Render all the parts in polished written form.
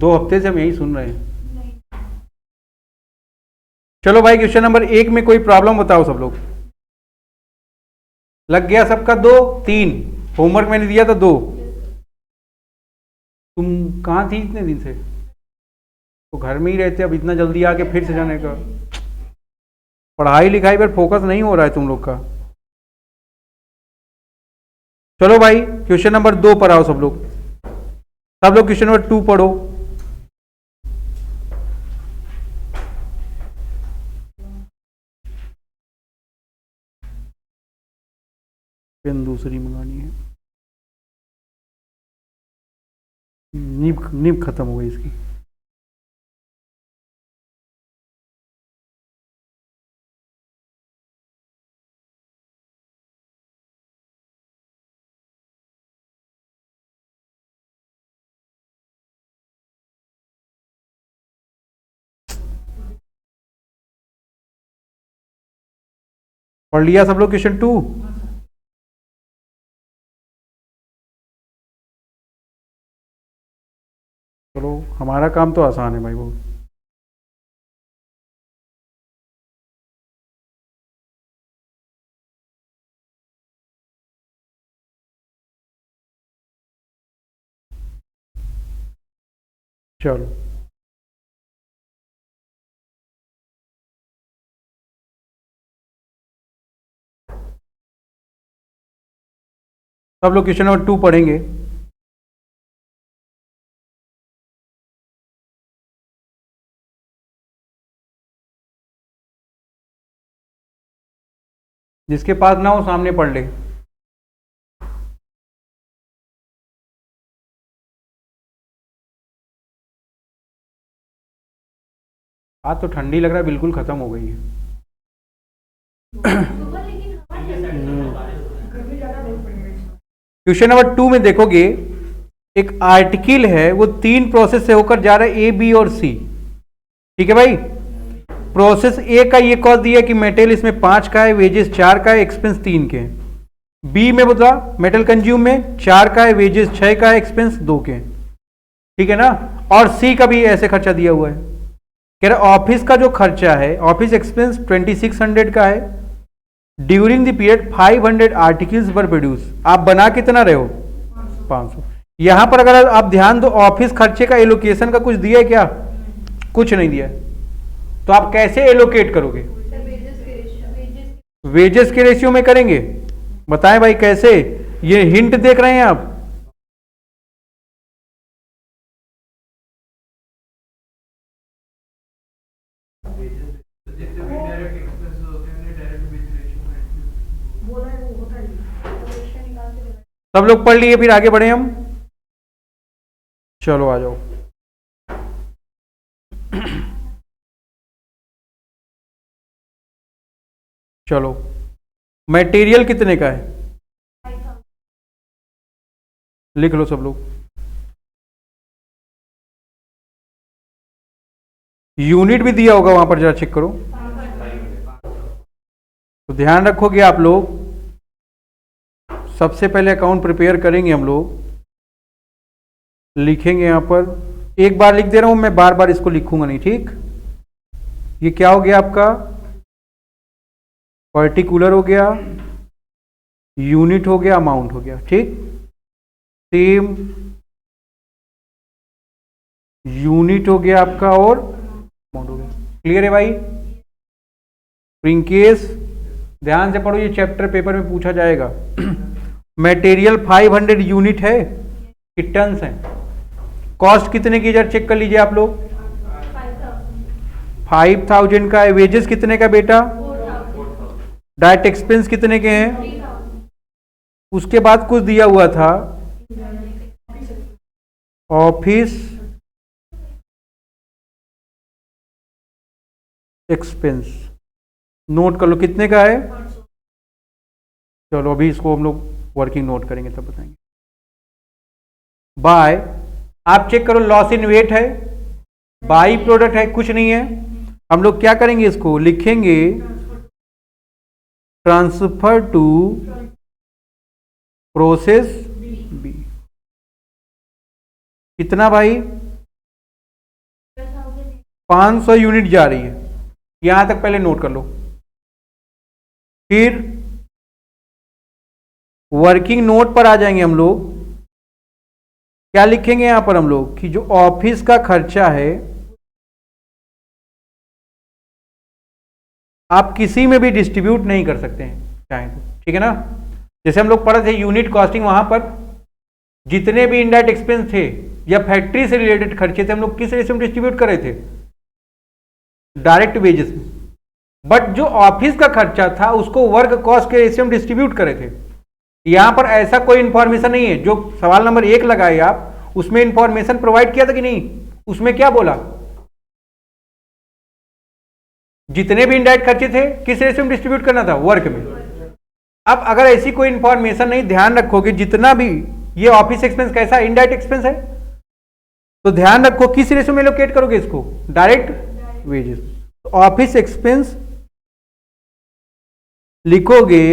2 हफ्ते से हम यही सुन रहे हैं। चलो भाई, क्वेश्चन नंबर 1 में कोई प्रॉब्लम बताओ सब लोग। लग गया सबका? 2 3 होमवर्क मैंने दिया था 2। तुम कहाँ थी इतने दिन से? तो घर में ही रहते, अब इतना जल्दी आके फिर से जाने का? पढ़ाई लिखाई पर फोकस नहीं हो रहा है तुम लोग का। चलो भाई, क्वेश्चन नंबर 2 पर आओ सब लोग। सब लोग क्वेश्चन नंबर 2 पढ़ो। पेन दूसरी मंगानी है। नीब खत्म हो गई इसकी। पढ़ लिया सब लोग क्वेश्चन 2? चलो, हमारा काम तो आसान है भाई वो। चलो, सब लोग क्वेश्चन नंबर 2 पढ़ेंगे। जिसके पास ना हो सामने पढ़ ले। आज तो ठंडी लग रहा है, बिल्कुल खत्म हो गई है। क्वेश्चन नंबर 2 में देखोगे, एक आर्टिकल है, वो 3 प्रोसेस से होकर जा रहा है, ए बी और सी। ठीक है भाई। प्रोसेस ए का ये कॉस्ट दिया कि मेटेरियल इसमें 5 का है, वेजेस 4 का है, एक्सपेंस 3 के हैं। बी में बता मेटल कंज्यूम में 4 का है, वेजेस 6 का है, एक्सपेंस 2 के हैं। ठीक है ना। और सी का भी ऐसे खर्चा दिया हुआ है। कह रहा ऑफिस का जो खर्चा है, ऑफिस एक्सपेंस 2600 का है। During the period 500 articles were produce. आप बना कितना रहे हो? 500। यहां पर अगर आप ध्यान दो, ऑफिस खर्चे का एलोकेशन का कुछ दिया है क्या? कुछ नहीं दिया। तो आप कैसे एलोकेट करोगे? वेजेस के रेशियो में करेंगे। बताएं भाई कैसे? ये हिंट देख रहे हैं आप? सब लोग पढ़ लिए, फिर आगे बढ़े हम। चलो आ जाओ। चलो, मटेरियल कितने का है? लिख लो सब लोग। यूनिट भी दिया होगा वहां पर, जरा चेक करो। तो ध्यान रखोगे आप लोग। सबसे पहले अकाउंट प्रिपेयर करेंगे हम लोग। लिखेंगे यहां पर, एक बार लिख दे रहा हूं मैं, बार बार इसको लिखूंगा नहीं, ठीक? ये क्या हो गया आपका? पर्टिकुलर हो गया, यूनिट हो गया, अमाउंट हो गया, ठीक? सेम यूनिट हो गया आपका और अमाउंट हो गया। क्लियर है भाई? इनकेस ध्यान से पढ़ो, ये चैप्टर पेपर में पूछा जाएगा। मटेरियल 500 यूनिट है कि टन्स है? कॉस्ट कितने की, जरा चेक कर लीजिए आप लोग। 5000 का है। वेजेस कितने का बेटा? डायरेक्ट एक्सपेंस कितने के हैं? उसके बाद कुछ दिया हुआ था, ऑफिस एक्सपेंस। नोट कर लो कितने का है। चलो अभी इसको हम लोग वर्किंग नोट करेंगे तब बताएंगे। बाय, आप चेक करो, लॉस इन वेट है, बाई प्रोडक्ट है, कुछ नहीं है। हम लोग क्या करेंगे, इसको लिखेंगे ट्रांसफर टू प्रोसेस बी। कितना भाई? 500 यूनिट जा रही है, यहां तक पहले नोट कर लो। फिर वर्किंग नोट पर आ जाएंगे हम लोग। क्या लिखेंगे यहां पर हम लोग कि जो ऑफिस का खर्चा है आप किसी में भी डिस्ट्रीब्यूट नहीं कर सकते हैं चाहे तो, ठीक है ना। जैसे हम लोग पढ़े थे यूनिट कॉस्टिंग, वहां पर जितने भी इनडायरेक्ट एक्सपेंस थे या फैक्ट्री से रिलेटेड खर्चे थे हम लोग किस रेशियो में डिस्ट्रीब्यूट कर रहे थे, डायरेक्ट वेजेस में। बट जो ऑफिस का खर्चा था उसको वर्क कॉस्ट के रेशियो में डिस्ट्रीब्यूट करे थे। यहां पर ऐसा कोई इंफॉर्मेशन नहीं है। जो सवाल नंबर 1 लगाए आप उसमें इंफॉर्मेशन प्रोवाइड किया था कि नहीं, उसमें क्या बोला, जितने भी इनडायरेक्ट खर्चे थे किस रेशियो में डिस्ट्रीब्यूट करना था, वर्क में। अब अगर ऐसी कोई इंफॉर्मेशन नहीं, ध्यान रखोगे जितना भी ये ऑफिस एक्सपेंस कैसा इनडायरेक्ट एक्सपेंस है, तो ध्यान रखो किस रेशियो में एलोकेट करोगे इसको, डायरेक्ट वेजेस। तो ऑफिस एक्सपेंस लिखोगे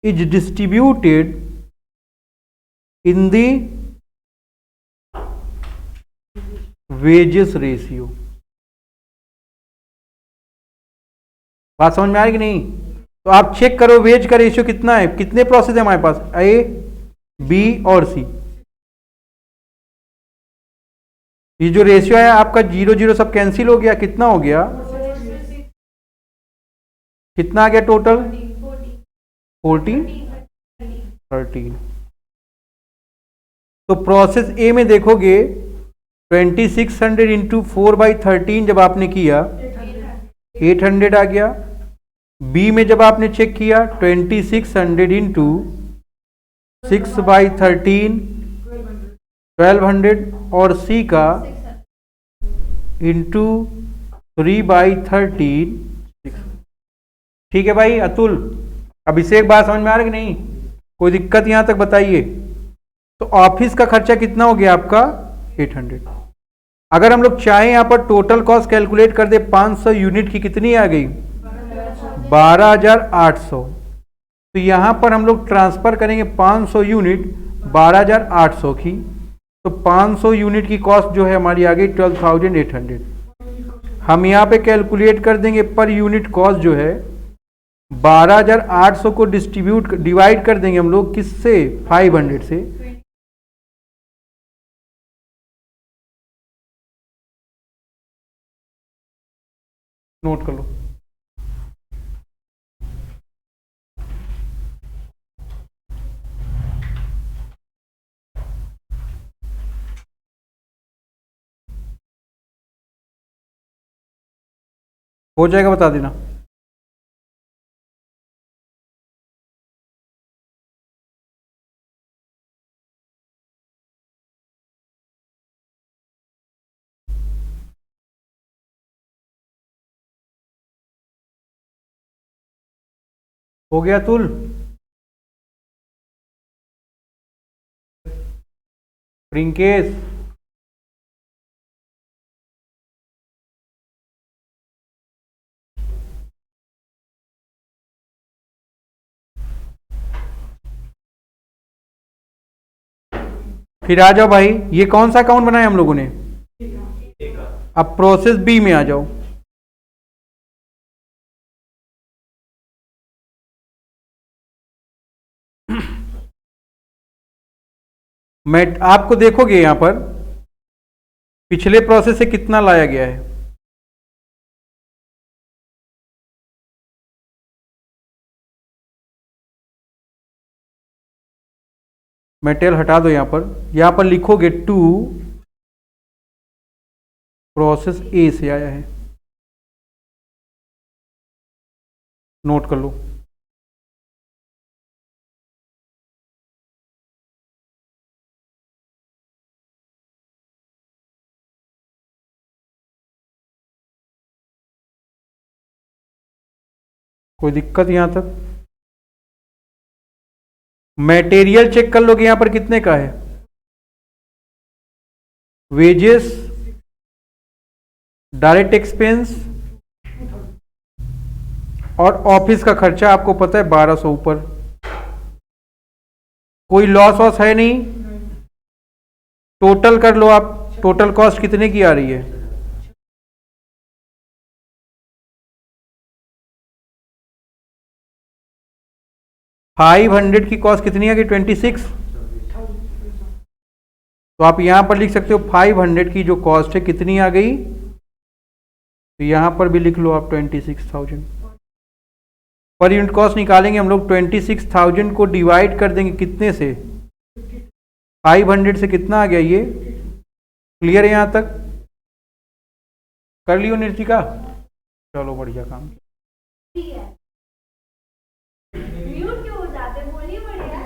is distributed in the wages ratio. बात समझ में आ रही कि नहीं। तो आप चेक करो वेज का रेशियो कितना है, कितने प्रोसेस है हमारे पास, ए बी और सी। ये जो रेशियो है आपका 0 0 सब कैंसिल हो गया, कितना हो गया, कितना आ गया टोटल, 14 13। तो प्रोसेस ए में देखोगे 2600 इंटू 4/13 जब आपने किया 800 आ गया। बी में जब आपने चेक किया 2600 इंटू 6/13 1200 और सी का इंटू 3/13 6। ठीक है भाई अतुल, अब इसे एक बात समझ में आ रहा है कि नहीं, कोई दिक्कत यहां तक बताइए। तो ऑफिस का खर्चा कितना हो गया आपका 800। अगर हम लोग चाहें यहां पर टोटल कॉस्ट कैलकुलेट कर दे 500 यूनिट की, कितनी आ गई 12,800। तो यहां पर हम लोग ट्रांसफर करेंगे 500 यूनिट 12,800 की, तो 500 यूनिट की कॉस्ट जो है हमारी आ गई 12,800। हम यहां पे कैलकुलेट कर देंगे पर यूनिट कॉस्ट जो है 12,800 को डिवाइड कर देंगे हम लोग किससे, 500 से। नोट कर लो। हो जाएगा बता देना। हो गया तुल, प्रिंकेश, फिर आ जाओ भाई। ये कौन सा अकाउंट बनाया हम लोगों ने, अब प्रोसेस बी में आ जाओ। मैं आपको देखोगे यहां पर पिछले प्रोसेस से कितना लाया गया है, मेटेरियल हटा दो। यहां पर लिखोगे टू प्रोसेस ए से आया है, नोट कर लो। कोई दिक्कत यहां तक, मटेरियल चेक कर लोगे यहां पर कितने का है, वेजेस, डायरेक्ट एक्सपेंस और ऑफिस का खर्चा आपको पता है 1200 ऊपर। कोई लॉस वॉस है नहीं, टोटल कर लो आप, टोटल कॉस्ट कितने की आ रही है 500 की कॉस्ट कितनी आ गई 26। तो आप यहां पर लिख सकते हो 500 की जो कॉस्ट है कितनी आ गई, तो यहां पर भी लिख लो आप 26,000। पर यूनिट कॉस्ट निकालेंगे हम लोग, 26,000 को डिवाइड कर देंगे कितने से, 500 से, कितना आ गया ये, क्लियर है यहां तक, कर लियो निर्तिका, चलो बढ़िया काम। म्यूट क्यों हो जाते, बोलिए बढ़िया।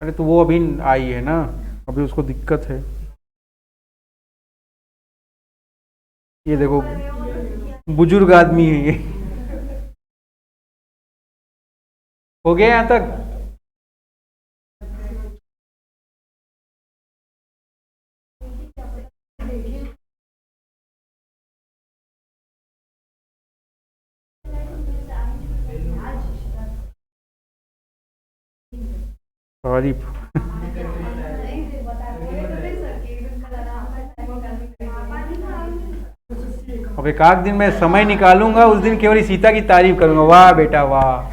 अरे तो वो अभी आई है ना, अभी उसको दिक्कत है। ये देखो बुजुर्ग आदमी है ये। हो गया यहां तक। सॉरी। अब एक आध दिन मैं समय निकालूंगा, उस दिन केवल सीता की तारीफ करूंगा, वाह बेटा वाह।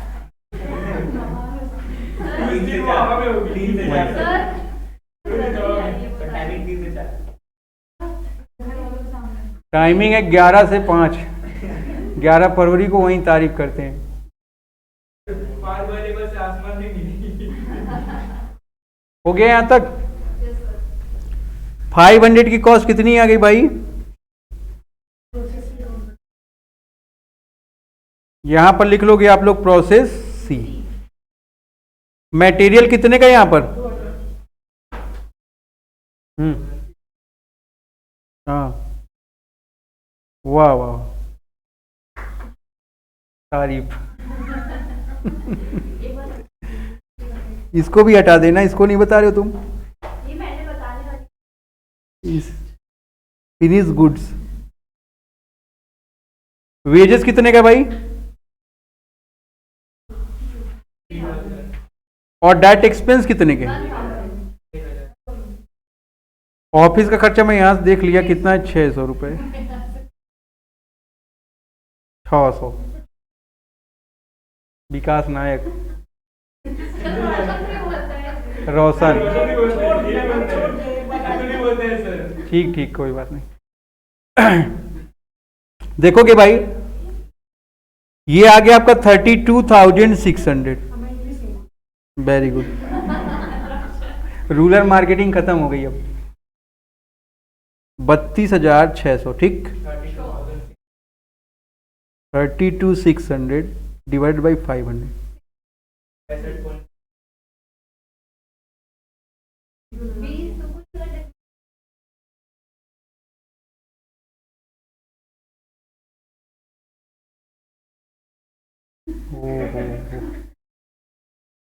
टाइमिंग है 11 से 5, 11 फरवरी को वहीं तारीफ करते हैं। हो गया यहां तक। 500 की कॉस्ट कितनी आ गई भाई, यहां पर लिख लोगे आप लोग प्रोसेस सी। मटेरियल कितने का यहां पर, हाँ, वाह वाह तारीफ। इसको भी हटा देना, इसको नहीं बता रहे हो तुम, ये मैंने बताने वाली। इस फिनिश गुड्स। वेजेस कितने का भाई, और डायरेक्ट एक्सपेंस कितने के, ऑफिस का खर्चा मैं यहां से देख लिया कितना है, 600 रुपये, 600। विकास नायक, रोशन, ठीक ठीक कोई बात नहीं। देखोगे भाई ये आ गया आपका 32,600, वेरी गुड। रूरल मार्केटिंग खत्म हो गई अब, 32,600, ठीक। 32,600 डिवाइड बाई 500,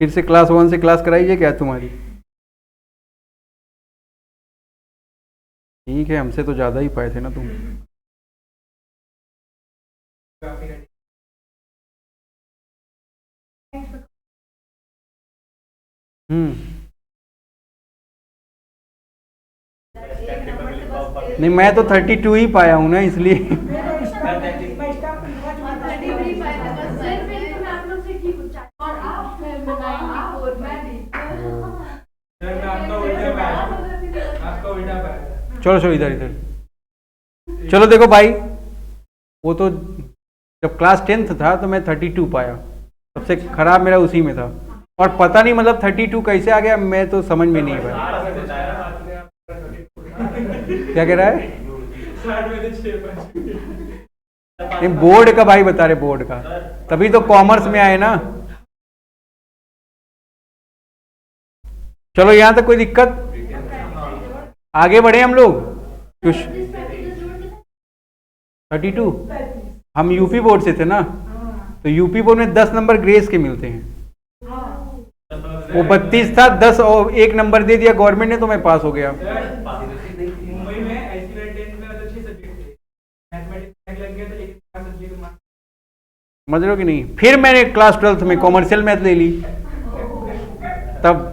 फिर से क्लास 1 से क्लास कराइए क्या तुम्हारी, ठीक है, हमसे तो ज़्यादा ही पाए थे ना तुम। नहीं मैं तो 32 ही पाया हूं ना, इसलिए। चलो चलो इधर इधर, चलो देखो भाई, वो तो जब क्लास 10th था तो मैं 32 पाया, सबसे खराब मेरा उसी में था, और पता नहीं मतलब 32 कैसे आ गया, मैं तो समझ में नहीं पाया। क्या कह रहा है, नहीं बोर्ड का भाई बता रहे, बोर्ड का, तभी तो कॉमर्स में आए ना। चलो यहां तक कोई दिक्कत, आगे बढ़े हम लोग। 32, हम यूपी बोर्ड से थे ना, तो यूपी बोर्ड में 10 नंबर ग्रेस के मिलते हैं, वो 32 था, 10 और 1 नंबर दे दिया गवर्नमेंट ने, तो मैं पास हो गया। समझ रहे हो कि नहीं, फिर मैंने क्लास 12th में कॉमर्शियल मैथ ले ली, तब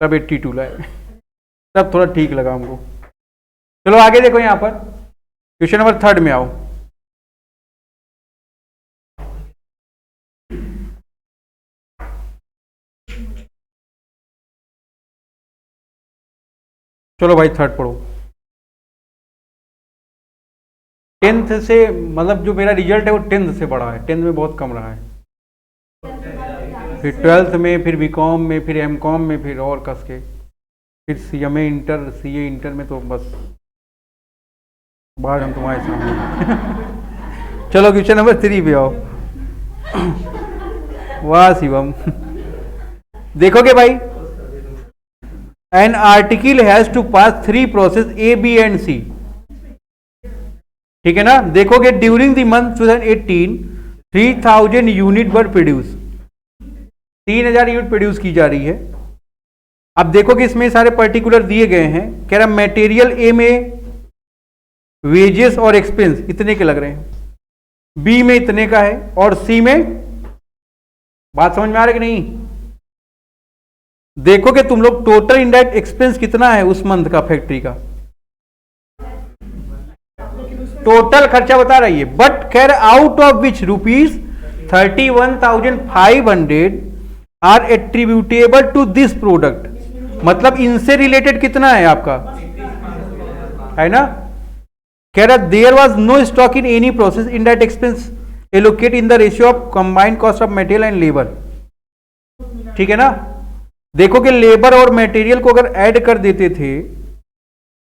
82 लाए, तब थोड़ा ठीक लगा हमको। चलो आगे देखो, यहां पर क्वेश्चन नंबर 3 में आओ। चलो भाई थर्ड पढ़ो। 10th से मतलब जो मेरा रिजल्ट है वो 10th से बड़ा है, 10th में बहुत कम रहा है, फिर 12th में, फिर बीकॉम में, फिर एमकॉम में, फिर और कस के, फिर सीएमए इंटर, सीए इंटर में तो बस बाद हम तुम्हारे सामने। चलो क्वेश्चन नंबर 3 पे आओ। वाह शिवम। देखोगे भाई, an article has to pass 3 process A B and C, ठीक है ना। देखोगे during the month 2018 3000 unit were produce, 3000 unit produce की जा रही है। अब देखोगे इसमें सारे पर्टिकुलर दिए गए हैं, कह रहा मटेरियल ए में वेजेस और एक्सपेंस इतने के लग रहे हैं, बी में इतने का है, और सी में, बात समझ में आ रही कि नहीं। देखोगे तुम लोग टोटल इनडायरेक्ट एक्सपेंस कितना है उस मंथ का फैक्ट्री का, टोटल खर्चा बता रही है, बट कह रहे out of which rupees 31,500 are attributable to this product, मतलब इनसे रिलेटेड कितना है आपका, है ना। कह रहा there was no stock in any process, indirect expense allocate in the ratio of combined cost of material and labour, ठीक है ना। देखो कि लेबर और मटेरियल को अगर ऐड कर देते थे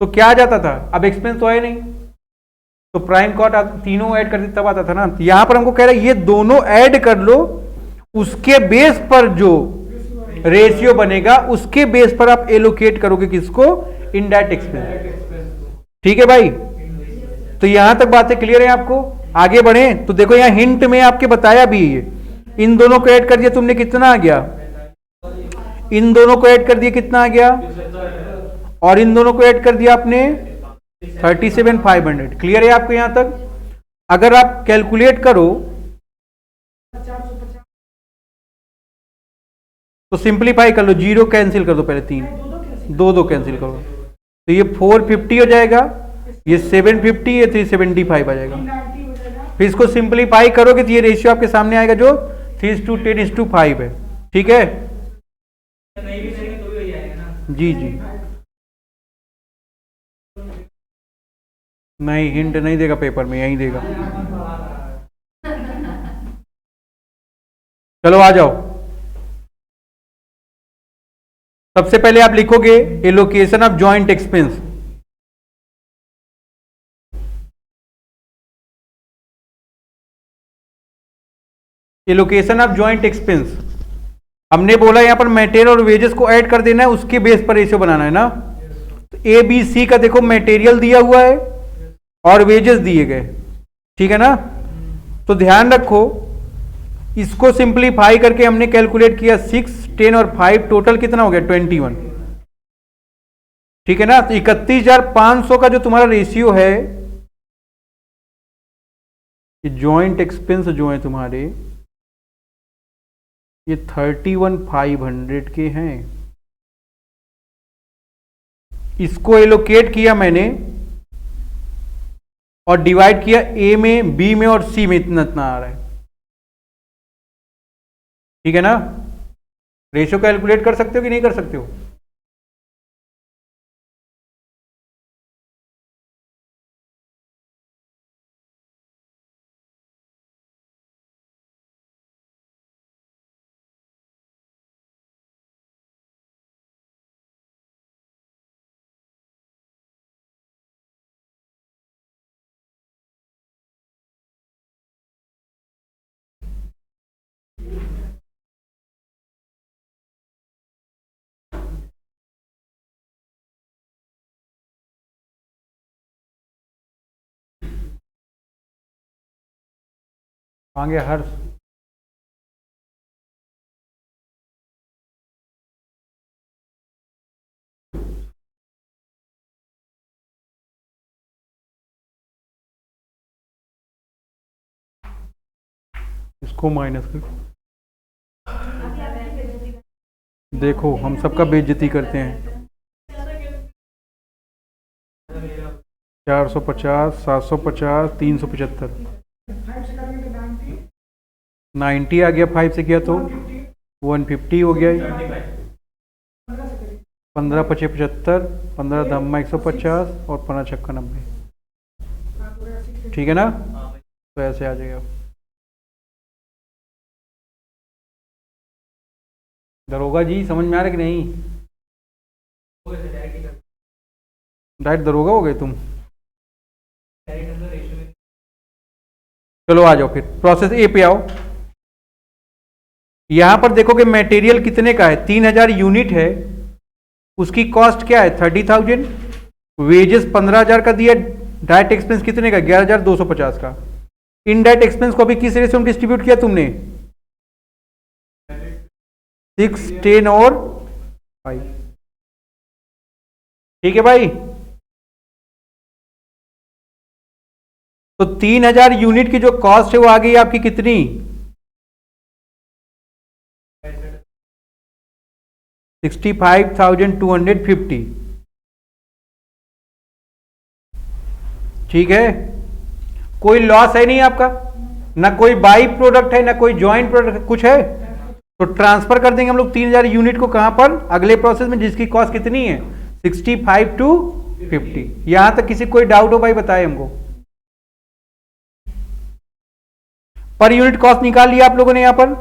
तो क्या आ जाता था, अब एक्सपेंस तो है नहीं, तो प्राइम कॉस्ट तीनों ऐड कर देते तब आता था ना। यहां पर हमको कह रहा है ये दोनों ऐड कर लो, उसके बेस पर जो रेशियो बनेगा उसके बेस पर आप एलोकेट करोगे किसको, इनडायरेक्ट एक्सपेंस, ठीक है भाई। तो यहां तक बातें क्लियर है आपको। आगे बढ़े तो देखो यहां हिंट में आपके बताया भी है, इन दोनों को ऐड कर दिया तुमने, कितना आ गया, इन दोनों को ऐड कर दिया कितना आ गया, और इन दोनों को ऐड कर दिया आपने 37,500। क्लियर है आपको यहां तक। अगर आप कैलकुलेट करो तो सिंप्लीफाई कर लो, 0 कैंसिल कर दो, पहले 3 दो कैंसिल करो, तो ये 450 हो जाएगा, ये 750, ये 375 आ जाएगा। फिर इसको सिंप्लीफाई करोगे तो ये रेशियो आपके सामने आएगा जो 3:10:5 है, ठीक है जी जी। नहीं हिंट नहीं देगा पेपर में, यही देगा। चलो आ जाओ। सबसे पहले आप लिखोगे allocation of joint expense, allocation of joint expense. हमने बोला यहां पर मटेरियल और वेजेस को ऐड कर देना है, उसके बेस पर रेशियो बनाना है ना। तो ए बी सी का देखो मटेरियल दिया हुआ है और वेजेस दिए गए, ठीक है ना। तो ध्यान रखो इसको सिंप्लीफाई करके हमने कैलकुलेट किया 6, 10 और 5, टोटल कितना हो गया 21, ठीक है ना। तो 31,500 का जो तुम्हारा रेशियो है, जॉइंट एक्सपेंस जो है तुम्हारे, ये 31,500 के हैं। इसको एलोकेट किया मैंने और डिवाइड किया ए में, बी में और सी में, इतना इतना आ रहा है, ठीक है ना। रेशियो कैलकुलेट कर सकते हो कि नहीं कर सकते हो, आगे हर इसको माइनस कर, देखो हम सबका बेइज्जती करते हैं। 450, 750, 375, 90 आ गया, 5 से किया तो 150 हो गया, 15 पचे 75, 15 धम्मा 150 और 15 छक्का 90। ठीक है ना? तो ऐसे आ जाएगा। दरोगा जी समझ में आ रहा है कि नहीं? डायरेक्ट दरोगा हो गए तुम। चलो आ जाओ फिर प्रोसेस ए पे आओ। यहां पर देखो कि मटेरियल कितने का है, 3000 यूनिट है, उसकी कॉस्ट क्या है 30,000, वेजेस 15,000 का दिया, डायरेक्ट एक्सपेंस कितने का 11,250 का। इनडायरेक्ट एक्सपेंस को अभी किस रेशियो में डिस्ट्रीब्यूट किया तुमने? 6, 10 और 5। ठीक है भाई? तो 3000 यूनिट की जो कॉस्ट है वो आ गई आपकी कितनी? 65,250। ठीक है? कोई लॉस है नहीं आपका, ना कोई बाई प्रोडक्ट है, ना कोई ज्वाइंट प्रोडक्ट कुछ है। तो ट्रांसफर कर देंगे हम लोग 3000 यूनिट को कहां पर? अगले प्रोसेस में, जिसकी कॉस्ट कितनी है 65,250। यहां तक किसी कोई डाउट हो भाई बताए हमको। पर यूनिट कॉस्ट निकाल लिया आप लोगों ने। यहां पर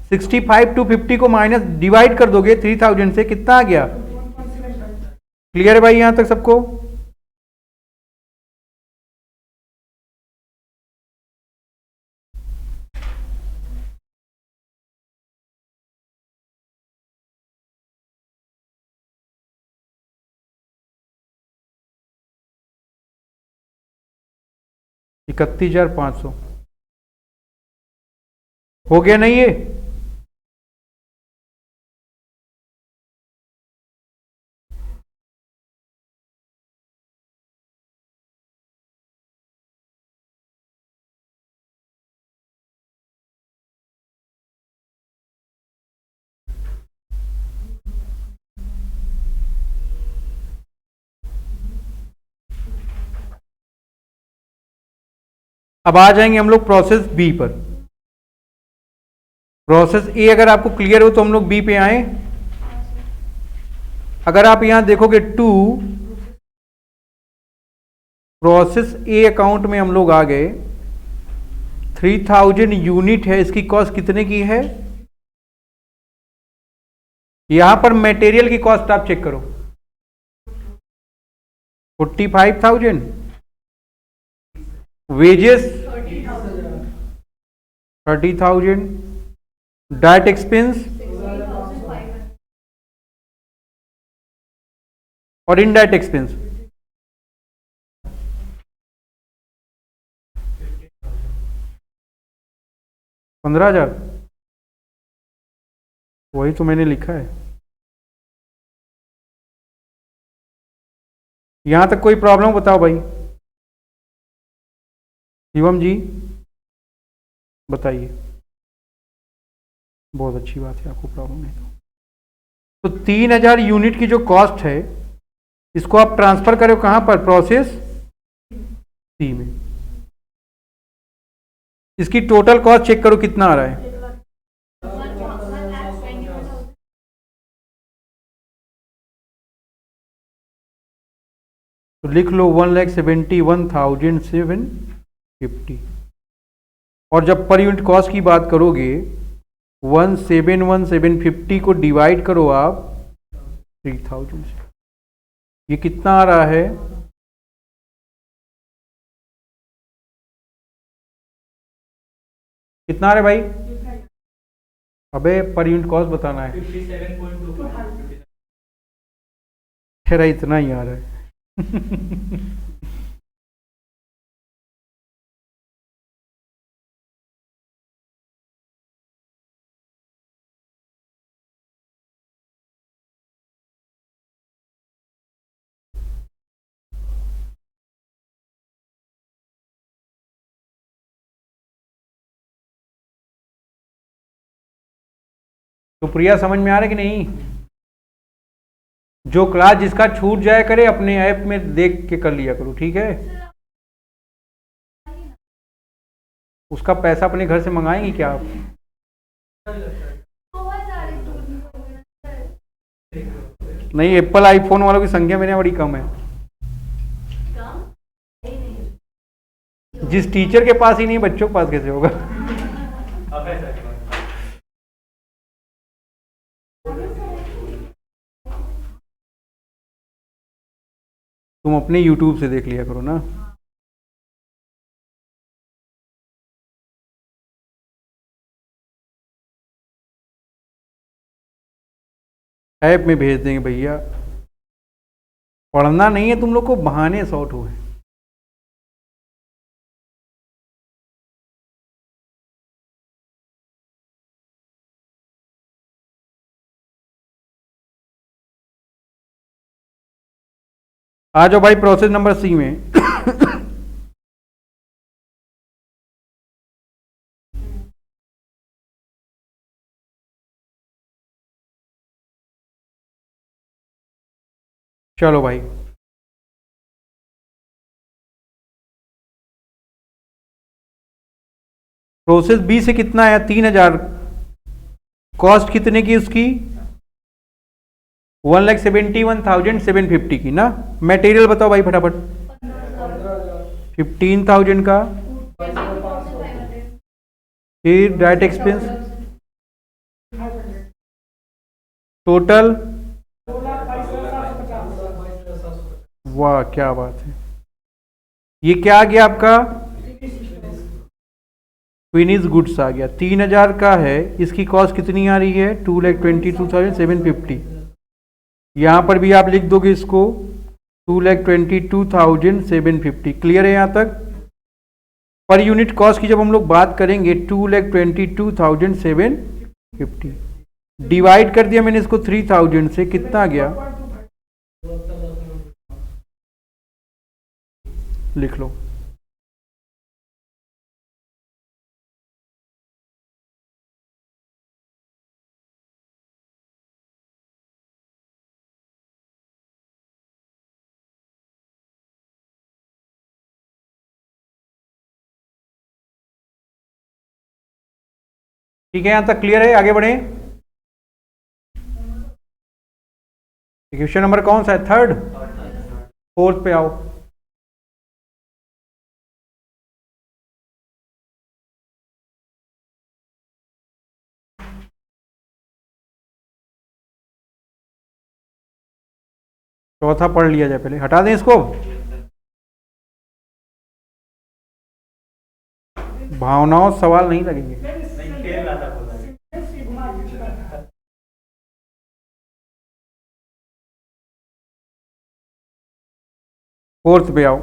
65,250 को माइनस डिवाइड कर दोगे 3000 से, कितना आ गया? क्लियर है भाई यहां तक सबको? $31,500 हो गया नहीं ये? अब आ जाएंगे हम लोग प्रोसेस बी पर। प्रोसेस ए अगर आपको क्लियर हो तो हम लोग बी पे आए। अगर आप यहां देखोगे 2, प्रोसेस ए अकाउंट में हम लोग आ गए। 3000 यूनिट है, इसकी कॉस्ट कितने की है? यहां पर मटेरियल की कॉस्ट आप चेक करो 45,000, वेजेस 30,000, डायरेक्ट एक्सपेंस और इनडायरेक्ट एक्सपेंस 15,000। वही तो मैंने लिखा है। यहां तक कोई प्रॉब्लम बताओ भाई। शिवम जी बताइए। बहुत अच्छी बात है, आपको प्रॉब्लम नहीं तो 3000 यूनिट की जो कॉस्ट है, इसको आप ट्रांसफर करो कहां पर? प्रोसेस सी में। इसकी टोटल कॉस्ट चेक करो कितना आ रहा है। तो लिख लो 1,71,750। और जब पर यूनिट कॉस्ट की बात करोगे 1,71,750 को डिवाइड करो आप 3000 से, ये कितना आ रहा है? कितना आ रहा है भाई? अबे पर यूनिट कॉस्ट बताना है। 57.2। खैर इतना ही आ रहा है। तो प्रिया समझ में आ रहा है कि नहीं? जो क्लास जिसका छूट जाए करे अपने ऐप में देख के कर लिया करो, ठीक है? उसका पैसा अपने घर से मंगाएंगे क्या आप? नहीं, एप्पल आईफोन वालों की संख्या मेरे यहाँ बड़ी कम है। कम नहीं नहीं जिस टीचर के पास ही नहीं, बच्चों के पास कैसे होगा? तुम अपने YouTube से देख लिया करो ना। ऐप में भेज देंगे भैया, पढ़ना नहीं है तुम लोग को, बहाने शॉर्ट हुए। आ जाओ भाई प्रोसेस नंबर सी में। चलो भाई, प्रोसेस बी से कितना आया? 3000। कॉस्ट कितने की उसकी? 1,71,750 की ना। मटेरियल बताओ भाई फटाफट। 15,000 का। फिर डायरेक्ट एक्सपेंस टोटल। वाह क्या बात है। ये क्या आ गया आपका? फिनिश गुड्स आ गया। 3000 का है, इसकी कॉस्ट कितनी आ रही है? 2,22,750। यहाँ पर भी आप लिख दोगे इसको 2,22,750। क्लियर है यहाँ तक? पर यूनिट कॉस्ट की जब हम लोग बात करेंगे 2,22,750 डिवाइड कर दिया मैंने इसको 3000 से, कितना आ गया? लिख लो। ठीक है, यहां तक क्लियर है? आगे बढ़े। क्वेश्चन नंबर कौन सा है? थर्ड, फोर्थ पे आओ। चौथा पढ़ लिया जाए पहले, हटा दें इसको। भावनाओं सवाल नहीं लगेंगे। फोर्थ पे आओ।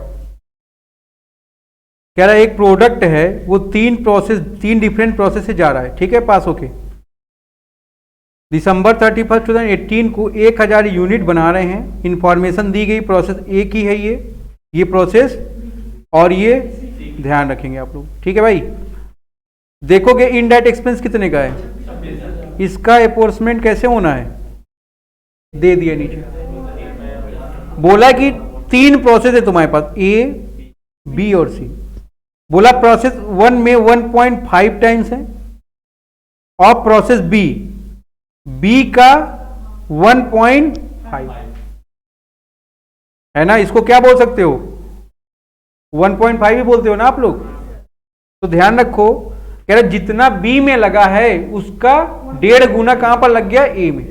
कह रहा है एक प्रोडक्ट है, वो तीन डिफरेंट प्रोसेस से जा रहा है, ठीक है, पास होके। दिसंबर 31, 2018 को 1000 यूनिट बना रहे हैं। इंफॉर्मेशन दी गई प्रोसेस ए की है ये प्रोसेस, और ये ध्यान रखेंगे आप लोग, ठीक है भाई। देखोगे इनडायरेक्ट एक्सपेंस कितने का है, इसका एपोर्समेंट कैसे होना है, दे दिया नीचे। बोला कि 3 प्रोसेस है तुम्हारे पास, ए, बी और सी। बोला प्रोसेस 1 में 1.5 टाइम्स है, और प्रोसेस बी का 1.5 है ना। इसको क्या बोल सकते हो? 1.5 ही बोलते हो ना आप लोग। तो ध्यान रखो, कह रहे जितना बी में लगा है उसका 1.5 गुना कहां पर लग गया? ए में।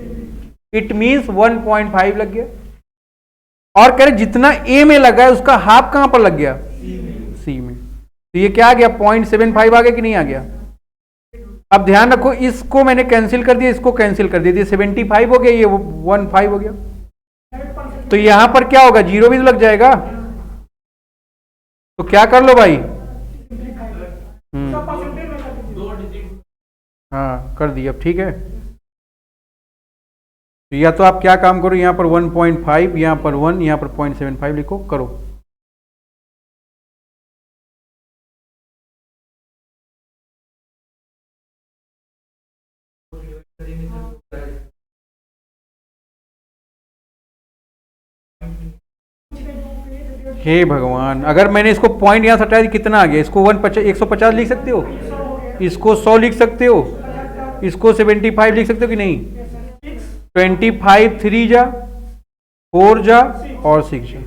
इट मींस 1.5 लग गया। और कह रहे जितना ए में लगा है उसका हाफ कहां पर लग गया? सी में। तो ये क्या आ गया? 0.75 आ गया कि नहीं आ गया? अब ध्यान रखो, इसको मैंने कैंसिल कर दिया, इसको कैंसिल कर दिया, 75 हो गया, ये 15 हो गया। तो यहां पर क्या होगा? 0 भी तो लग जाएगा। तो क्या कर लो भाई, हाँ कर दिया, अब ठीक है। तो या तो आप क्या काम करो, यहां पर 1.5, यहां पर 1, यहां पर 0.75 लिखो, करो। हे भगवान, अगर मैंने इसको पॉइंट यहां से हटाया तो कितना आ गया? इसको 150 लिख सकते हो, इसको 100 लिख सकते हो, इसको 75 लिख सकते हो कि नहीं? 25 3 जा 4 जा और 6 जा,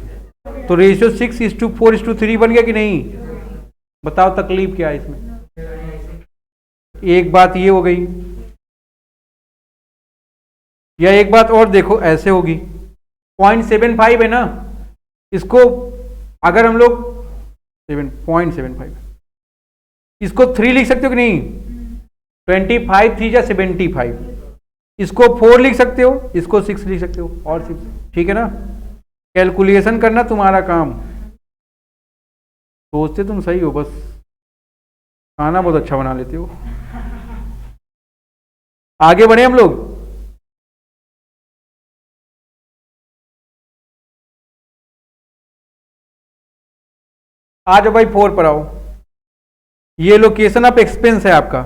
तो रेशियो 6:4:3 बन गया कि नहीं? बताओ तकलीफ क्या है इसमें? एक बात ये हो गई, या एक बात और देखो, ऐसे होगी 0.75 है ना, इसको अगर हम लोग 7.75, इसको 3 लिख सकते हो कि नहीं? 25 3 जा 75, इसको 4 लिख सकते हो, इसको 6 लिख सकते हो और 6, ठीक है ना? कैलकुलेशन करना तुम्हारा काम। सोचते तुम सही हो, बस खाना बहुत अच्छा बना लेते हो। आगे बढ़े हम लोग। आ जाओ भाई 4 पर आओ। ये लोकेशन ऑफ एक्सपेंस है आपका,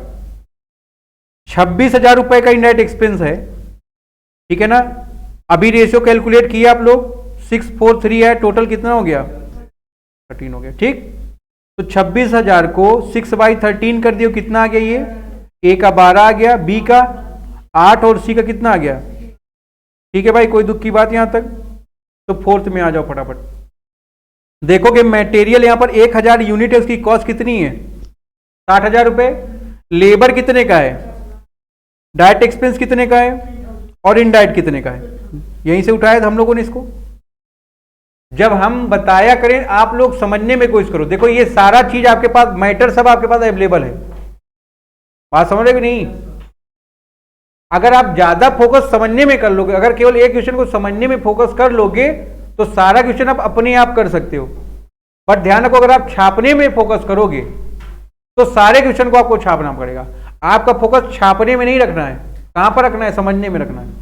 26,000 रुपए का इनडायरेक्ट एक्सपेंस है, ठीक है ना? अभी रेशियो कैलकुलेट किया आप लोग, 643 है, टोटल कितना हो गया? 13 हो गया, ठीक। तो 26,000 को 6/13 कर दियो, कितना आ गया? ये ए का 12 आ गया, बी का 8 और सी का कितना आ गया? ठीक है भाई, कोई दुख की बात यहां तक? तो 4th में आ जाओ फटाफट। देखोगे मटेरियल यहां पर 1000 यूनिट है, उसकी कॉस्ट कितनी है? 60,000 रुपए। लेबर कितने का है? डायरेक्ट एक्सपेंस कितने का है? और इनडायरेक्ट कितने का है? यहीं से उठाया था हम लोगों ने इसको। जब हम बताया करें, आप लोग समझने में कोशिश करो। देखो ये सारा चीज आपके पास, मैटर सब आपके पास अवेलेबल है, बात समझ रहे कि नहीं? अगर आप ज्यादा फोकस समझने में कर लोगे, अगर केवल एक क्वेश्चन को समझने में फोकस कर लोगे तो सारा क्वेश्चन आप अपने आप कर सकते हो। बट ध्यान रखो, अगर आप छापने में फोकस करोगे तो सारे क्वेश्चन को आपको छापना पड़ेगा। आपका फोकस छापने में नहीं रखना है, कहां पर रखना है? समझने में रखना है।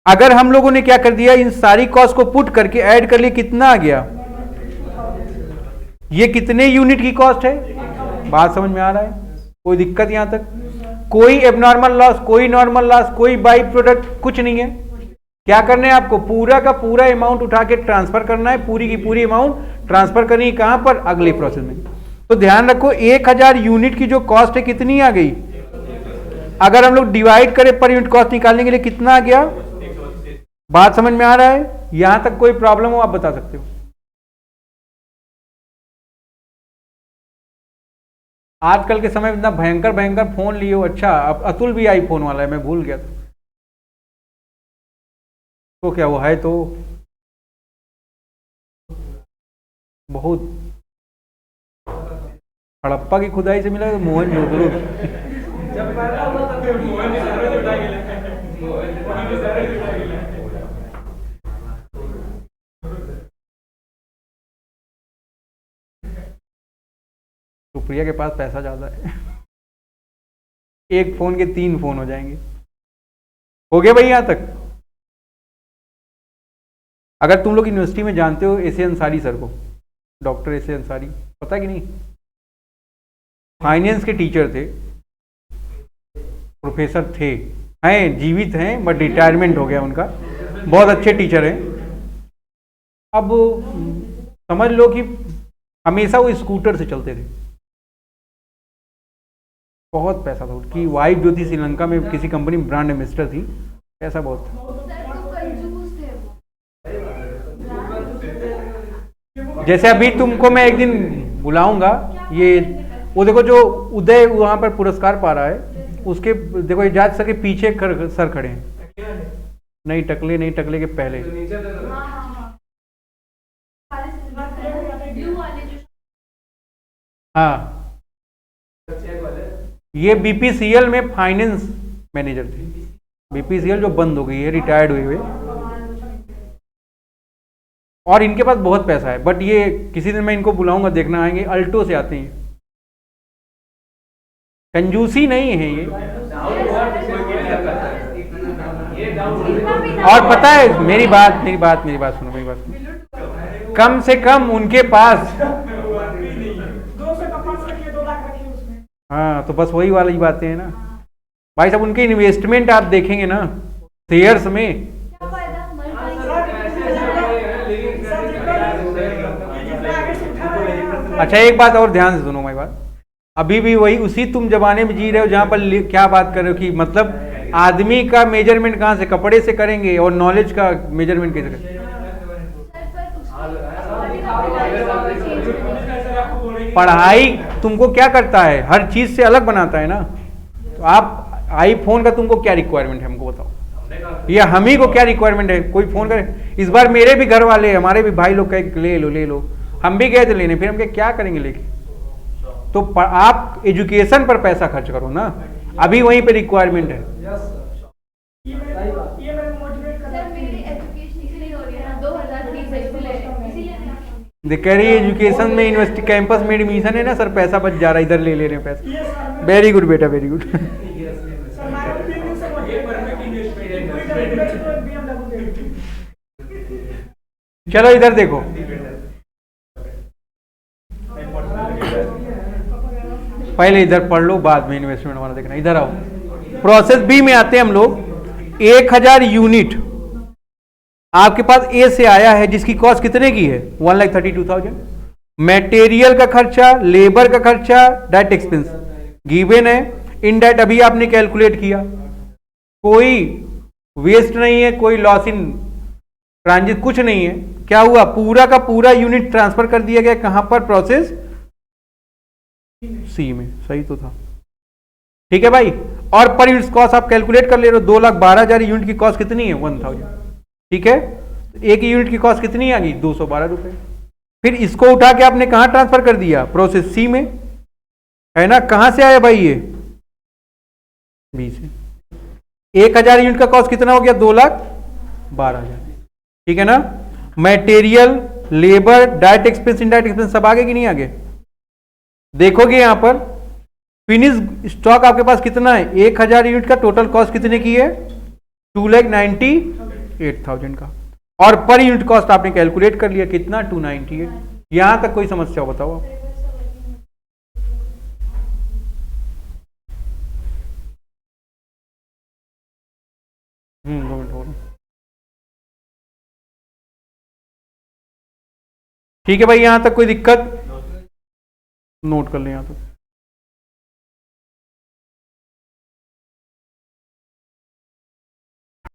अगर हम लोगों ने क्या कर दिया, इन सारी कॉस्ट को पुट करके ऐड कर लिया, कितना आ गया? ये कितने यूनिट की कॉस्ट है? बात समझ में आ रहा है? कोई दिक्कत यहां तक? कोई एबनॉर्मल लॉस, कोई नॉर्मल लॉस, कोई बाई प्रोडक्ट, कुछ नहीं है। क्या करना है आपको? पूरा का पूरा अमाउंट उठा के ट्रांसफर करना है, पूरी की पूरी अमाउंट ट्रांसफर करनी है। कहां पर? अगले प्रोसेस में। तो ध्यान रखो, 1000 यूनिट की जो कॉस्ट है कितनी आ गई? अगर हम लोग डिवाइड करें पर यूनिट कॉस्ट निकालने के लिए, कितना आ गया? बात समझ में आ रहा है? यहां तक कोई प्रॉब्लम हो आप बता सकते हो। आजकल के समय में इतना भयंकर भयंकर फोन लिए हो। अच्छा, अब अतुल भी आईफोन वाला है, मैं भूल गया था। तो क्या वो है तो बहुत हड़प्पा की खुदाई से मिला, तो मोहनजोदड़ो। सुप्रिया के पास पैसा ज्यादा है, एक फोन के 3 फोन हो जाएंगे। हो गया भाई यहां तक? अगर तुम लोग यूनिवर्सिटी में जानते हो एस ए अंसारी सर को, डॉक्टर एस ए अंसारी, पता है कि नहीं? फाइनेंस के टीचर थे, प्रोफेसर थे, हैं, जीवित हैं, बट रिटायरमेंट हो गया उनका। बहुत अच्छे टीचर हैं। अब समझ लो कि हमेशा वो स्कूटर से चलते थे, बहुत पैसा था। उनकी वाइफ जो थी श्रीलंका में किसी कंपनी में ब्रांड एम्बेसडर थी, पैसा बहुत था। जैसे अभी तुमको मैं एक दिन बुलाऊंगा, ये वो देखो जो उदय वहां पर पुरस्कार पा रहा है, उसके देखो एजाज सर के पीछे सर खड़े हैं, नहीं टकले के पहले। हाँ, ये बीपीसीएल में फाइनेंस मैनेजर थे। बीपीसीएल जो बंद हो गई है, रिटायर्ड हुए हुए, और इनके पास बहुत पैसा है। बट ये किसी दिन मैं इनको बुलाऊंगा, देखना आएंगे, अल्टो से आते हैं। कंजूसी नहीं है ये। और पता है, मेरी बात सुनो। कम से कम उनके पास, हाँ, तो बस वही वाली बातें हैं ना भाई साहब। उनके इन्वेस्टमेंट आप देखेंगे ना शेयर्स में, अच्छा एक बात और ध्यान से सुनो मेरी बात। अभी भी वही उसी तुम जमाने में जी रहे हो जहां पर क्या बात कर रहे हो कि मतलब आदमी का मेजरमेंट कहाँ से, कपड़े से करेंगे, और नॉलेज का मेजरमेंट कैसे करेंगे? पढ़ाई तुमको क्या करता है, हर चीज से अलग बनाता है ना। तो आप आईफोन का तुमको क्या रिक्वायरमेंट है हमको बताओ, या हम ही को क्या रिक्वायरमेंट है? कोई फोन करे, इस बार मेरे भी घर वाले, हमारे भी भाई लोग कहे ले लो ले लो, हम भी गए थे लेने, फिर हम क्या करेंगे लेके? तो आप एजुकेशन पर पैसा खर्च करो ना, अभी वहीं पे रिक्वायरमेंट है। कह रही एजुकेशन में यूनिवर्सिटी कैंपस में एडमिशन है ना सर, पैसा बच जा रहा है, इधर ले रहे हैं पैसा। वेरी गुड बेटा, वेरी गुड। चलो इधर देखो, पहले इधर पढ़ लो, बाद में इन्वेस्टमेंट वाला देखना। इधर आओ, प्रोसेस बी में आते हैं हम लोग। 1000 यूनिट आपके पास ए से आया है, जिसकी कॉस्ट कितने की है? 1,32,000। मटेरियल का खर्चा, लेबर का खर्चा, डायरेक्ट एक्सपेंस गिवन है, इनडायरेक्ट अभी आपने कैलकुलेट किया, कोई वेस्ट नहीं है, कोई लॉस इन ट्रांजिट कुछ नहीं है। क्या हुआ? पूरा का पूरा यूनिट ट्रांसफर कर दिया गया कहां पर? प्रोसेस सी में। सही तो था, ठीक है भाई। और पर यूनिट कॉस्ट आप कैलकुलेट कर ले रहे हो, 2,12,000 यूनिट की कॉस्ट कितनी है? 1000, ठीक है। एक यूनिट की कॉस्ट कितनी आ गई? 212 रुपए। फिर इसको उठा के आपने कहां ट्रांसफर कर दिया? प्रोसेस सी में, है ना। कहां से आया भाई ये? बी से। 1000 यूनिट का कॉस्ट कितना हो गया? 2,12,000, ठीक है ना। Material, labour, direct expense, indirect expense सब आगे कि नहीं आगे? देखोगे यहां पर फिनिश स्टॉक आपके पास कितना है? 1000 यूनिट का टोटल कॉस्ट कितने की है? 2,98,000 का। और पर यूनिट कॉस्ट आपने कैलकुलेट कर लिया कितना? 298। यहां तक कोई समस्या हो बताओ आप? 2 मिनट हो रहा। ठीक है भाई, यहां तक कोई दिक्कत? नोट कर लें यहां तक।